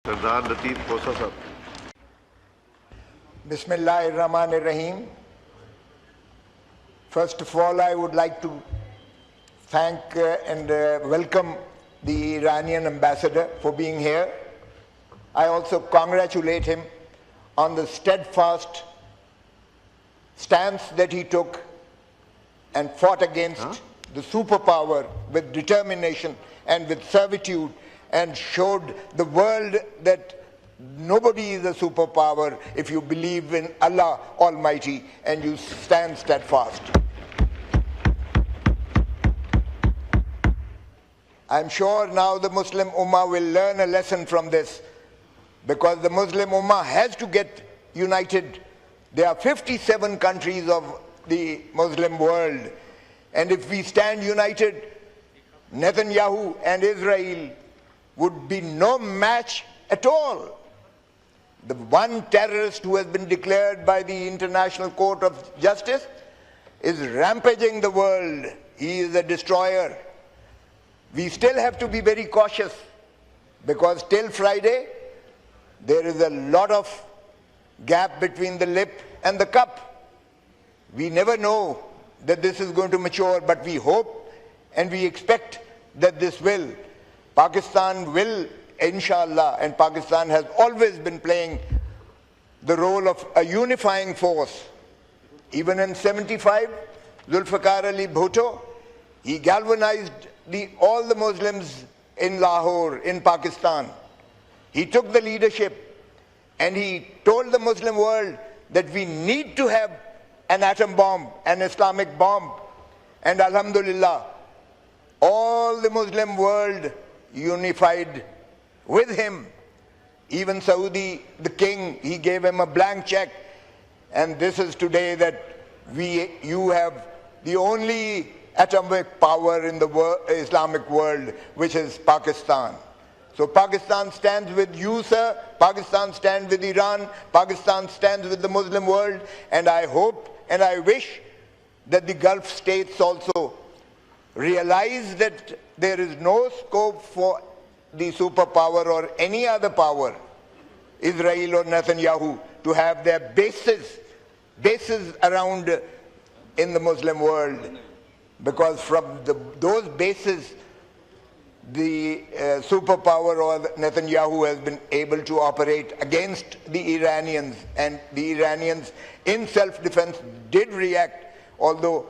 Sardar Lateef Khosa sahab. Bismillahirrahmanirrahim. First of all, I would like to thank and welcome the Iranian ambassador for being here. I also congratulate him on the steadfast stance that he took and fought against the superpower with determination and with servitude, and showed the world that nobody is a superpower if you believe in Allah Almighty and you stand steadfast. I'm sure now the Muslim Ummah will learn a lesson from this, because the Muslim Ummah has to get united. There are 57 countries of the Muslim world, and if we stand united, Netanyahu and Israel would be no match at all. The one terrorist who has been declared by the International Court of Justice is rampaging the world. He is a destroyer. We still have to be very cautious, because till Friday there is a lot of gap between the lip and the cup. We never know that this is going to mature, but we hope and we expect that this will. Pakistan will, inshallah, and Pakistan has always been playing the role of a unifying force. Even in 75, Zulfikar Ali Bhutto, he galvanized all the Muslims in Lahore, in Pakistan. He took the leadership and he told the Muslim world that we need to have an atom bomb, an Islamic bomb. And alhamdulillah, all the Muslim world unified with him. Even Saudi, the king, he gave him a blank check. And this is today that you have the only atomic power in the Islamic world, which is Pakistan. So Pakistan stands with you, sir. Pakistan stands with Iran. Pakistan stands with the Muslim world. And I hope and I wish that the Gulf states also realize that there is no scope for the superpower or any other power, Israel or Netanyahu, to have their bases around in the Muslim world. Because from those bases, the superpower or Netanyahu has been able to operate against the Iranians, and the Iranians in self-defense did react, although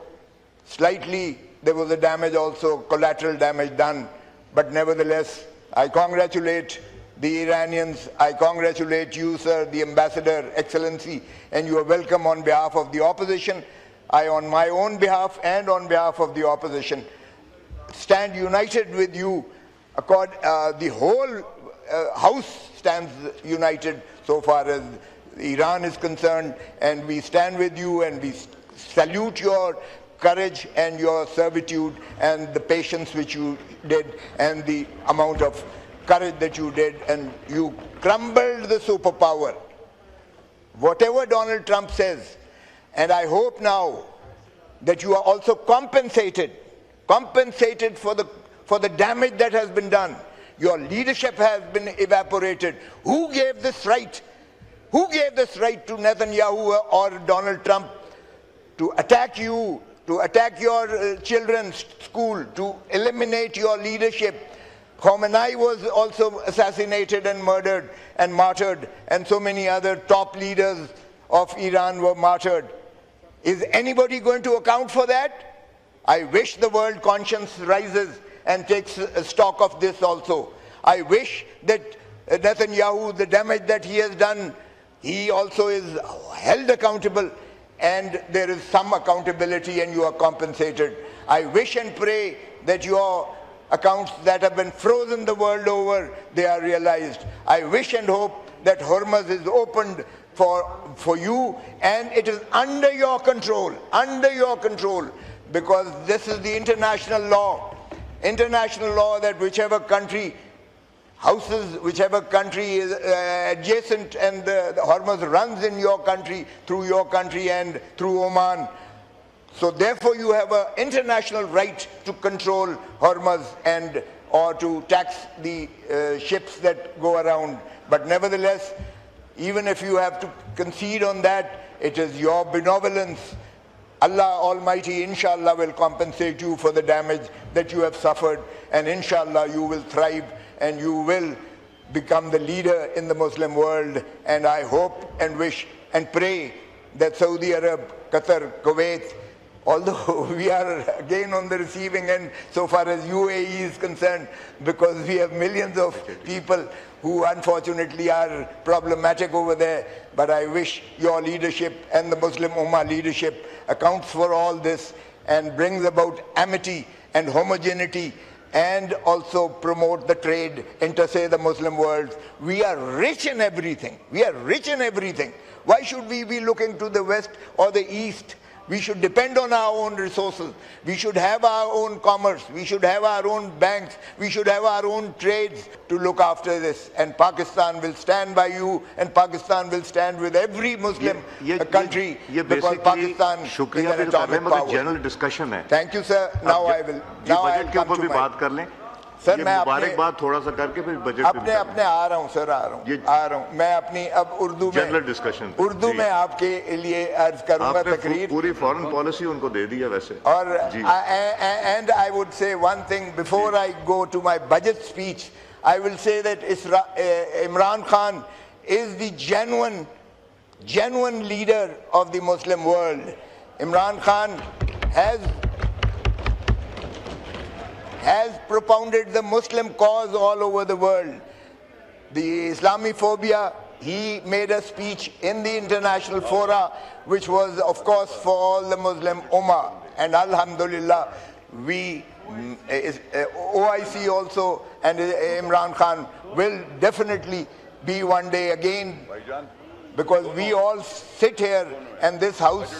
slightly there was a damage also, collateral damage done. But nevertheless, I congratulate the Iranians, I congratulate you, sir, the ambassador, excellency, and you are welcome on behalf of the opposition. I, on my own behalf and on behalf of the opposition, stand united with you. The whole house stands united so far as Iran is concerned, and we stand with you and we salute your courage and your servitude and the patience which you did and the amount of courage that you did, and you crumbled the superpower. Whatever Donald Trump says, and I hope now that you are also compensated for the damage that has been done. Your leadership has been evaporated. Who gave this right? Who gave this right to Netanyahu or Donald Trump to attack you, to attack your children's school, to eliminate your leadership? Khomeini was also assassinated and murdered and martyred, and so many other top leaders of Iran were martyred. Is anybody going to account for that? I wish the world conscience rises and takes stock of this also. I wish that Netanyahu, the damage that he has done, he also is held accountable, and there is some accountability and you are compensated. I wish and pray that your accounts that have been frozen the world over, they are realized. I wish and hope that Hormuz is opened for you, and it is under your control, because this is the international law that whichever country is adjacent and the Hormuz runs in your country, through your country and through Oman. So therefore you have an international right to control Hormuz or to tax the ships that go around. But nevertheless, even if you have to concede on that, it is your benevolence. Allah Almighty, inshallah, will compensate you for the damage that you have suffered, and inshallah you will thrive and you will become the leader in the Muslim world. And I hope and wish and pray that Saudi Arab, Qatar, Kuwait, although we are again on the receiving end so far as UAE is concerned, because we have millions of people who unfortunately are problematic over there, but I wish your leadership and the Muslim Ummah leadership accounts for all this and brings about amity and homogeneity, and also promote the trade, inter-say the Muslim world. We are rich in everything. We are rich in everything. Why should we be looking to the West or the East? We should depend on our own resources. We should have our own commerce. We should have our own banks. We should have our own trades to look after this. And Pakistan will stand by you, and Pakistan will stand with every Muslim country, because Pakistan is an atomic power. General discussion hai. Thank you, sir. Now I will. Now I will come to my. سر میں بات تھوڑا سا کر کے پھر budget اپنے آ رہا ہوں سر، آ رہا ہوں میں اپنی اب اردو میں آپ کے لیے عرض کروں گا تقریر. پوری فارن پالیسی ان کو دے دیا ویسے. اور and I would say one thing before I go to my budget speech. I will say that Imran Khan is the genuine leader of the Muslim world. Imran Khan has propounded the Muslim cause all over the world. The Islamophobia, he made a speech in the international fora, which was of course for all the Muslim Ummah, and alhamdulillah we OIC also and Imran Khan will definitely be one day again, because we all sit here and this house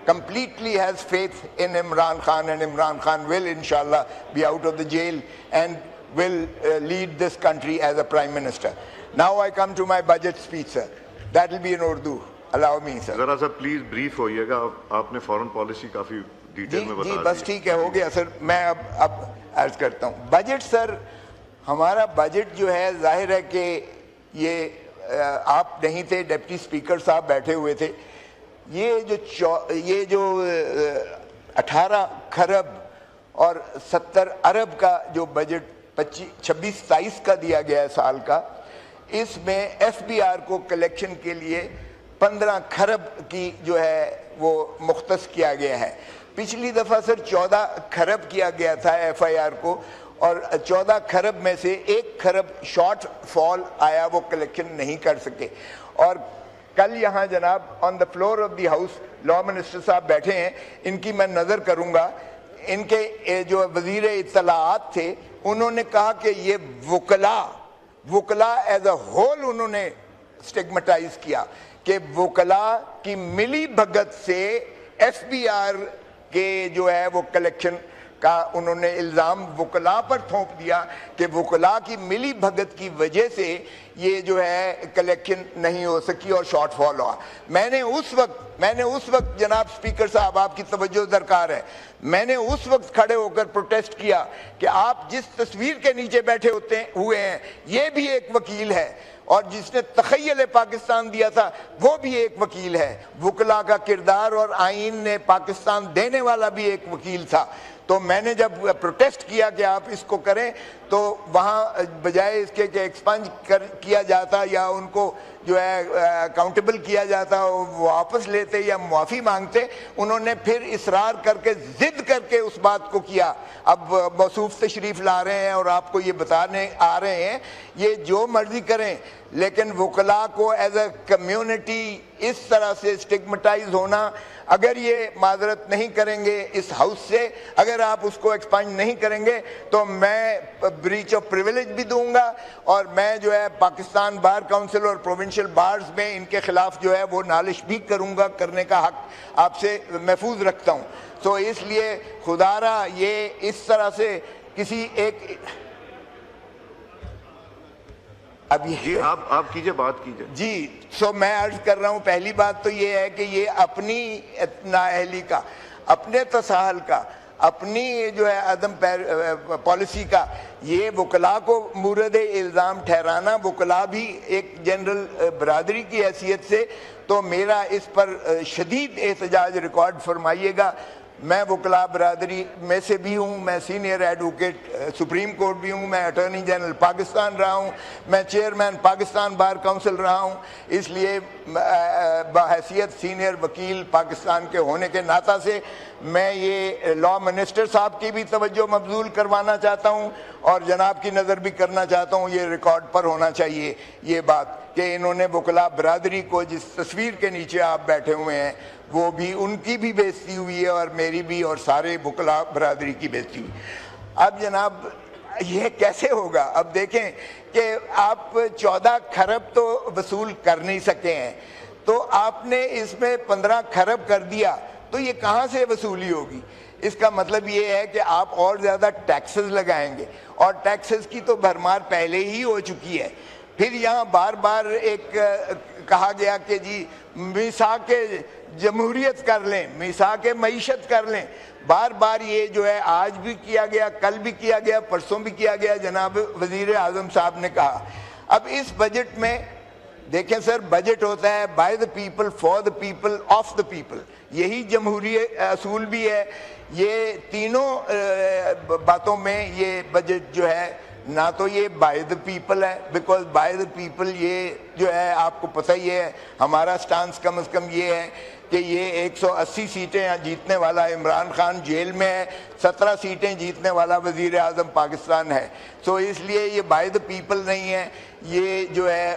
completely has faith in Imran Khan, and Imran Khan will inshallah be out of the jail and will lead this country as a Prime Minister. Now I come to my budget speech, sir. That will be in Urdu. Allow me, sir. ذرا سا please brief ہوئیے گا. آپ نے foreign policy کافی detail میں بتا دی. جی بس ٹھیک ہے، ہو گیا سر. میں اب عرض کرتا ہوں. بجٹ سر، ہمارا بجٹ جو ہے ظاہر ہے کہ یہ آپ نہیں تھے، ڈپٹی اسپیکر صاحب بیٹھے ہوئے تھے. یہ جو 18 کھرب اور 70 ارب کا جو بجٹ 26-27 کا دیا گیا ہے سال کا، اس میں ایف بی آر کو کلیکشن کے لیے 15 کھرب کی جو ہے وہ مختص کیا گیا ہے. پچھلی دفعہ سر 14 کھرب کیا گیا تھا ایف آئی آر کو، اور 14 کھرب میں سے 1 کھرب شارٹ فال آیا، وہ کلیکشن نہیں کر سکے. اور کل یہاں جناب on the floor of the house law minister صاحب بیٹھے ہیں، ان کی میں نظر کروں گا. ان کے جو وزیر اطلاعات تھے، انہوں نے کہا کہ یہ وکلا ایز اے ہول انہوں نے سٹیگمٹائز کیا کہ وکلا کی ملی بھگت سے ایف بی آر کے جو ہے وہ کلیکشن کا انہوں نے الزام وکلا پر تھوپ دیا کہ وکلا کی ملی بھگت کی وجہ سے یہ جو ہے کلیکشن نہیں ہو سکی اور شارٹ فال ہوا. میں نے اس وقت جناب اسپیکر صاحب، آپ کی توجہ درکار ہے، میں نے اس وقت کھڑے ہو کر پروٹیسٹ کیا کہ آپ جس تصویر کے نیچے بیٹھے ہوئے ہیں یہ بھی ایک وکیل ہے، اور جس نے تخیل پاکستان دیا تھا وہ بھی ایک وکیل ہے. وکلا کا کردار اور آئین نے پاکستان دینے والا بھی ایک وکیل تھا. تو میں نے جب پروٹیسٹ کیا کہ آپ اس کو کریں، تو وہاں بجائے اس کے کہ ایکسپنج کیا جاتا یا ان کو جو ہے اکاؤنٹیبل کیا جاتا، وہ واپس لیتے یا معافی مانگتے، انہوں نے پھر اصرار کر کے ضد کر کے اس بات کو کیا. اب موصوف تشریف لا رہے ہیں اور آپ کو یہ بتانے آ رہے ہیں، یہ جو مرضی کریں، لیکن وکلا کو ایز اے کمیونٹی اس طرح سے اسٹگمٹائز ہونا، اگر یہ معذرت نہیں کریں گے اس ہاؤس سے، اگر آپ اس کو ایکسپانڈ نہیں کریں گے، تو میں بریچ آف پریویلیج بھی دوں گا، اور میں جو ہے پاکستان بار کونسل اور پروونشل بارز میں ان کے خلاف جو ہے وہ نالش بھی کروں گا. کرنے کا حق آپ سے محفوظ رکھتا ہوں. تو اس لیے خدا را یہ اس طرح سے کسی ایک جی آپ کیجئے، بات کیجئے. جی میں عرض کر رہا ہوں، پہلی بات تو یہ ہے کہ یہ اپنی نااہلی کا، اپنے تساہل کا، اپنی جو ہے عدم پالیسی کا یہ وکلاء کو مورد الزام ٹھہرانا، وکلاء بھی ایک جنرل برادری کی حیثیت سے، تو میرا اس پر شدید احتجاج ریکارڈ فرمائیے گا۔ میں وکلاء برادری میں سے بھی ہوں، میں سینئر ایڈوکیٹ سپریم کورٹ بھی ہوں، میں اٹارنی جنرل پاکستان رہا ہوں، میں چیئرمین پاکستان بار کونسل رہا ہوں، اس لیے بحیثیت سینئر وکیل پاکستان کے ہونے کے ناطہ سے میں یہ لا منسٹر صاحب کی بھی توجہ مبذول کروانا چاہتا ہوں اور جناب کی نظر بھی کرنا چاہتا ہوں، یہ ریکارڈ پر ہونا چاہیے یہ بات کہ انہوں نے وکلاء برادری کو جس تصویر کے نیچے آپ بیٹھے ہوئے ہیں وہ بھی ان کی بھی بےعزتی ہوئی ہے اور میری بھی اور سارے وکلاء برادری کی بےعزتی ہوئی۔ اب جناب یہ کیسے ہوگا؟ اب دیکھیں کہ آپ 14 کھرب تو وصول کر نہیں سکے ہیں، تو آپ نے اس میں 15 کھرب کر دیا تو یہ کہاں سے وصولی ہوگی؟ اس کا مطلب یہ ہے کہ آپ اور زیادہ ٹیکسز لگائیں گے، اور ٹیکسز کی تو بھرمار پہلے ہی ہو چکی ہے۔ پھر یہاں بار بار ایک کہا گیا کہ جی میثاق جمہوریت کر لیں، میثاق معیشت کر لیں، بار بار یہ جو ہے آج بھی کیا گیا، کل بھی کیا گیا، پرسوں بھی کیا گیا، جناب وزیر اعظم صاحب نے کہا۔ اب اس بجٹ میں دیکھیں سر، بجٹ ہوتا ہے by the people, for the people, of the people, یہی جمہوری اصول بھی ہے۔ یہ تینوں باتوں میں یہ بجٹ جو ہے نہ تو یہ بائی دا پیپل ہے، بیکاز بائی دا پیپل یہ جو ہے آپ کو پتہ ہی ہے، ہمارا سٹانس کم از کم یہ ہے کہ یہ 180 سیٹیں جیتنے والا عمران خان جیل میں ہے، 17 سیٹیں جیتنے والا وزیر اعظم پاکستان ہے، سو اس لیے یہ بائی دا پیپل نہیں ہے، یہ جو ہے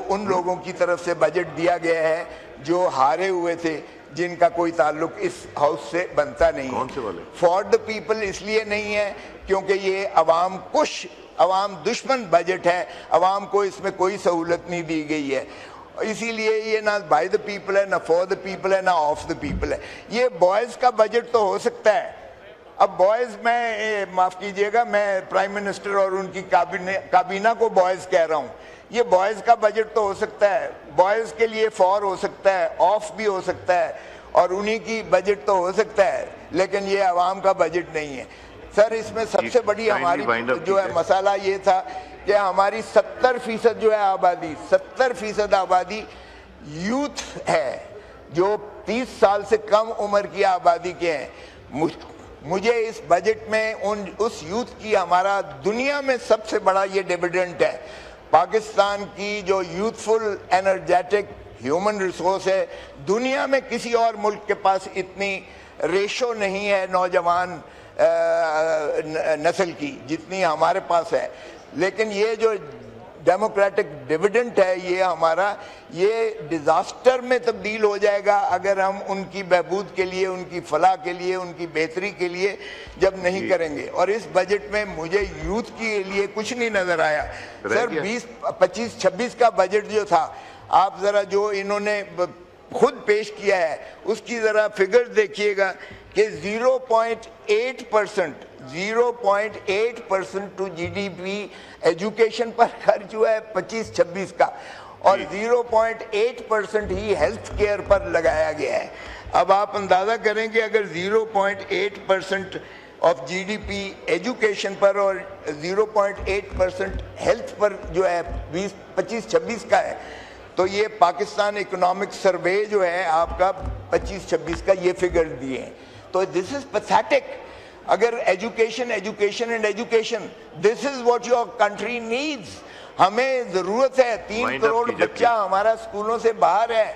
ان لوگوں کی طرف سے بجٹ دیا گیا ہے جو ہارے ہوئے تھے، جن کا کوئی تعلق اس ہاؤس سے بنتا نہیں ہے۔ کون سے والے؟ فار دا پیپل اس لیے نہیں ہے کیونکہ یہ عوام کش، عوام دشمن بجٹ ہے، عوام کو اس میں کوئی سہولت نہیں دی گئی ہے، اسی لیے یہ نہ بائی دا پیپل ہے، نہ فار دا پیپل ہے، نہ آف دا پیپل ہے۔ یہ بوائز کا بجٹ تو ہو سکتا ہے۔ اب بوائز، میں معاف کیجئے گا، میں پرائم منسٹر اور ان کی کابینہ کو بوائز کہہ رہا ہوں، یہ بوائز کا بجٹ تو ہو سکتا ہے، بوائز کے لیے فار ہو سکتا ہے، آف بھی ہو سکتا ہے، اور انہی کی بجٹ تو ہو سکتا ہے، لیکن یہ عوام کا بجٹ نہیں ہے۔ سر اس میں سب سے بڑی ہماری جو ہے مسئلہ یہ تھا کہ ہماری 70% جو ہے آبادی، 70% آبادی یوتھ ہے، جو 30 سال سے کم عمر کی آبادی کے ہیں۔ مجھے اس بجٹ میں اس یوتھ کی ہمارا دنیا میں سب سے بڑا یہ ڈیویڈنٹ ہے۔ پاکستان کی جو یوتھفل انرجیٹک ہیومن ریسورس ہے، دنیا میں کسی اور ملک کے پاس اتنی ریشو نہیں ہے نوجوان نسل کی جتنی ہمارے پاس ہے، لیکن یہ جو ڈیموکریٹک ڈیویڈنٹ ہے یہ ہمارا، یہ ڈیزاسٹر میں تبدیل ہو جائے گا اگر ہم ان کی بہبود کے لیے، ان کی فلاح کے لیے، ان کی بہتری کے لیے جب نہیں کریں گے۔ اور اس بجٹ میں مجھے یوتھ کے لیے کچھ نہیں نظر آیا۔ سر 20، 25، 26 کا بجٹ جو تھا، آپ ذرا جو انہوں نے خود پیش کیا ہے اس کی ذرا فگر دیکھیے گا کہ 0.8%، 0.8% to G D P education پر خرچ ہوا ہے 25-26 کا، اور 0.8% ہی ہیلتھ کیئر پر لگایا گیا ہے۔ اب آپ اندازہ کریں کہ اگر 0.8% of G D P education پر اور 0.8% ہیلتھ پر جو ہے 25-26 کا ہے، تو یہ پاکستان اکنامک سروے جو ہے آپ کا 25-26 کا یہ فگر دیے ہیں، تو دس از پیتھیٹک۔ اگر education and education, this is what your country needs, ہمیں ضرورت ہے، 3 کروڑ بچہ ہمارا اسکولوں سے باہر ہے۔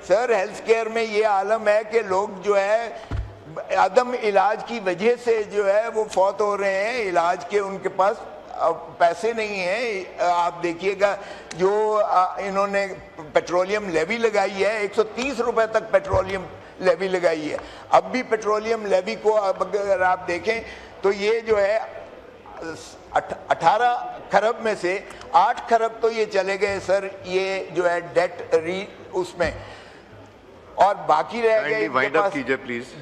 سر ہیلتھ کیئر میں یہ عالم ہے کہ لوگ جو ہے عدم علاج کی وجہ سے جو ہے وہ فوت ہو رہے ہیں، علاج کے ان کے پاس پیسے نہیں ہیں۔ آپ دیکھیے گا جو انہوں نے پیٹرولیم لیوی لگائی ہے، 130 روپے تک پیٹرولیم لیوی لگائی ہے، اب بھی پیٹرولیم لیوی کو اگر آپ دیکھیں تو یہ جو ہے 18 کھرب میں سے 8 کھرب تو یہ چلے گئے سر، یہ جو ہے ڈیٹ اس میں، اور باقی رہ گئے ان کے پاس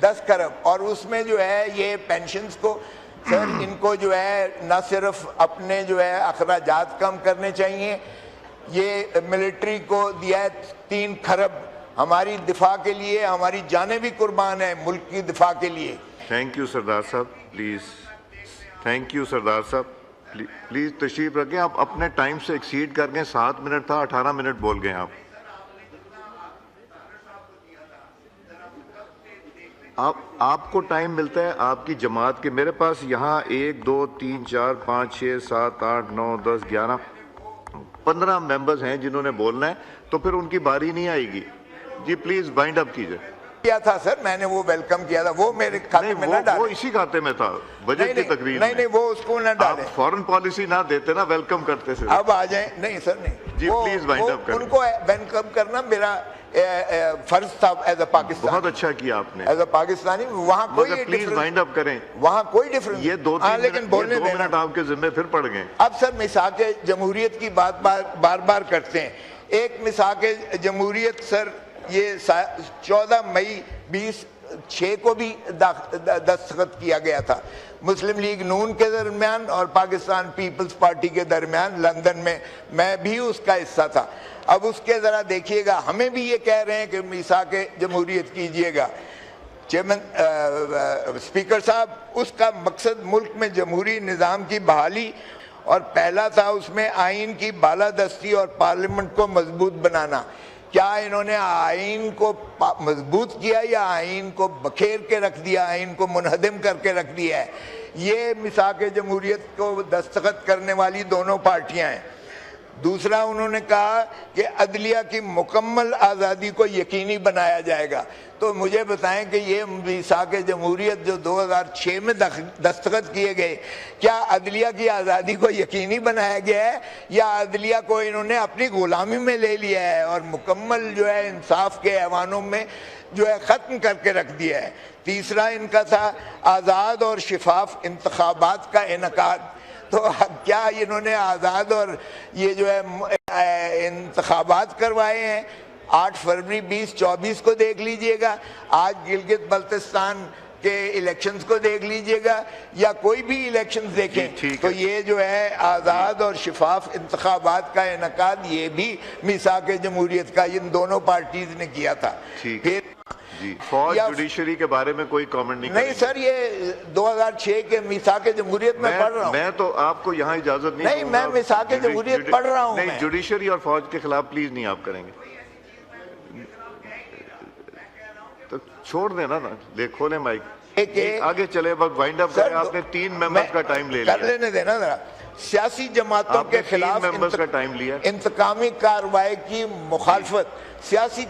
10 کھرب، اور اس میں جو ہے یہ پینشنز کو، سر ان کو جو ہے نہ صرف اپنے جو ہے اخراجات کم کرنے چاہیے، یہ ملٹری کو دیا ہے 3 کھرب، ہماری دفاع کے لیے، ہماری جانیں بھی قربان ہیں ملک کی دفاع کے لیے، تھینک یو سردار صاحب، پلیز تھینک یو سردار صاحب، پلیز تشریف رکھیں. آپ اپنے ٹائم سے ایکسیڈ کر گئے. 7 منٹ تھا، 18 منٹ بول گئے آپ. آپ کو ٹائم ملتا ہے آپ کی جماعت کے. میرے پاس یہاں 1 2 3 4 5 6 7 8 9 10 11 15 ممبرز ہیں جنہوں نے بولنا ہے، تو پھر ان کی باری نہیں آئے گی. جی پلیز بائنڈ اپ کیجئے. کیا تھا سر، میں نے وہ ویلکم کیا تھا، وہ میرے کھاتے میں نہ ڈالیں. وہ اسی کھاتے میں تھا بجٹ کی تقریر میں. نہیں وہ اس کو نہ ڈالیں. آپ فورن پالیسی نہ دیتے نا، ویلکم کرتے سے. اب آ جائیں. نہیں سر نہیں جی پلیز بائنڈ اپ کریں. ان کو ویلکم کرنا میرا فرض تھا ایز اے پاکستانی. بہت اچھا کیا آپ نے ایز اے پاکستانی. وہاں کوئی پلیز بائنڈ اپ کریں. وہاں کوئی ڈفرنس. یہ 2 منٹ آپ کے ذمہ پھر پڑ گئے. اب سر میثاق جمہوریت کی بات بار بار کرتے ہیں. ایک میثاق جمہوریت سر یہ 14 مئی 2006 کو بھی دستخط کیا گیا تھا مسلم لیگ نون کے درمیان اور پاکستان پیپلز پارٹی کے درمیان لندن میں. میں بھی اس کا حصہ تھا. اب اس کے ذرا دیکھیے گا، ہمیں بھی یہ کہہ رہے ہیں کہ میثاق جمہوریت کیجئے گا. چیئرمین اسپیکر صاحب، اس کا مقصد ملک میں جمہوری نظام کی بحالی اور پہلا تھا اس میں آئین کی بالادستی اور پارلیمنٹ کو مضبوط بنانا. کیا انہوں نے آئین کو مضبوط کیا یا آئین کو بکھیر کے رکھ دیا، آئین کو منہدم کر کے رکھ دیا ہے؟ یہ میثاق جمہوریت کو دستخط کرنے والی دونوں پارٹیاں ہیں. دوسرا انہوں نے کہا کہ عدلیہ کی مکمل آزادی کو یقینی بنایا جائے گا. تو مجھے بتائیں کہ یہ میثاق جمہوریت جو 2006 میں دستخط کیے گئے، کیا عدلیہ کی آزادی کو یقینی بنایا گیا ہے یا عدلیہ کو انہوں نے اپنی غلامی میں لے لیا ہے اور مکمل جو ہے انصاف کے ایوانوں میں جو ہے ختم کر کے رکھ دیا ہے؟ تیسرا ان کا تھا آزاد اور شفاف انتخابات کا انعقاد. تو کیا انہوں نے آزاد اور یہ جو ہے انتخابات کروائے ہیں؟ 8 فروری 2024 کو دیکھ لیجئے گا، آج گلگت بلتستان کے الیکشنز کو دیکھ لیجئے گا یا کوئی بھی الیکشنز دیکھیں تو یہ جو ہے آزاد اور شفاف انتخابات کا انعقاد یہ بھی میثاق جمہوریت کا ان دونوں پارٹیز نے کیا تھا. پھر فوج جوڈیشری کے بارے میں کوئی کامنٹ نہیں سر، یہ 2006 کے میثاق جمہوریت میں پڑھ رہا ہوں. میں تو آپ کو یہاں اجازت نہیں. میں میثاق جمہوریت پڑھ رہا ہوں. نہیں، جوڈیشری اور فوج کے خلاف پلیز نہیں آپ کریں گے. تو چھوڑ دینا نا، لے کھولیں مائک، آگے چلے. وقت وائنڈ اپ کریں. آپ نے 3 ممبرز کا ٹائم لے لیا. کر لینے دینا ذرا. سیاسی جماعتوں کے خلاف انتقامی کارروائی کی مخالفت. سیاسی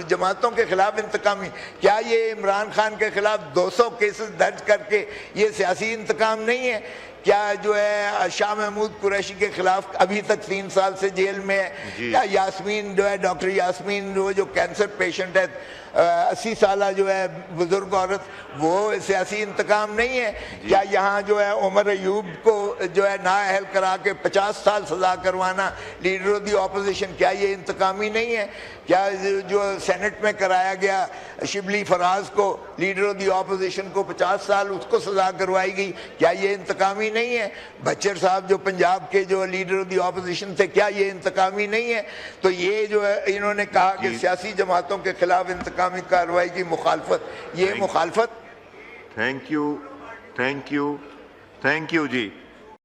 جماعتوں کے خلاف انتقامی، کیا یہ عمران خان کے خلاف 200 کیسز درج کر کے یہ سیاسی انتقام نہیں ہے؟ کیا جو ہے شاہ محمود قریشی کے خلاف ابھی تک 3 سال سے جیل میں ہے؟ کیا یاسمین جو ہے ڈاکٹر یاسمین جو کینسر پیشنٹ ہے 80 سالہ جو ہے بزرگ عورت، وہ سیاسی انتقام نہیں ہے؟ کیا یہاں جو ہے عمر ایوب کو جو ہے نااہل کرا کے 50 سال سزا کروانا لیڈر آف دی اپوزیشن، کیا یہ انتقامی نہیں ہے؟ کیا جو سینٹ میں کرایا گیا شبلی فراز کو لیڈر آف دی اپوزیشن کو 50 سال اس کو سزا کروائی گئی، کیا یہ انتقامی نہیں ہے؟ بچر صاحب جو پنجاب کے جو لیڈر آف دی اپوزیشن تھے، کیا یہ انتقامی نہیں ہے؟ تو یہ جو ہے انہوں نے کہا کہ سیاسی جماعتوں کے خلاف انتقامی کارروائی کی مخالفت، یہ مخالفت. Thank you G.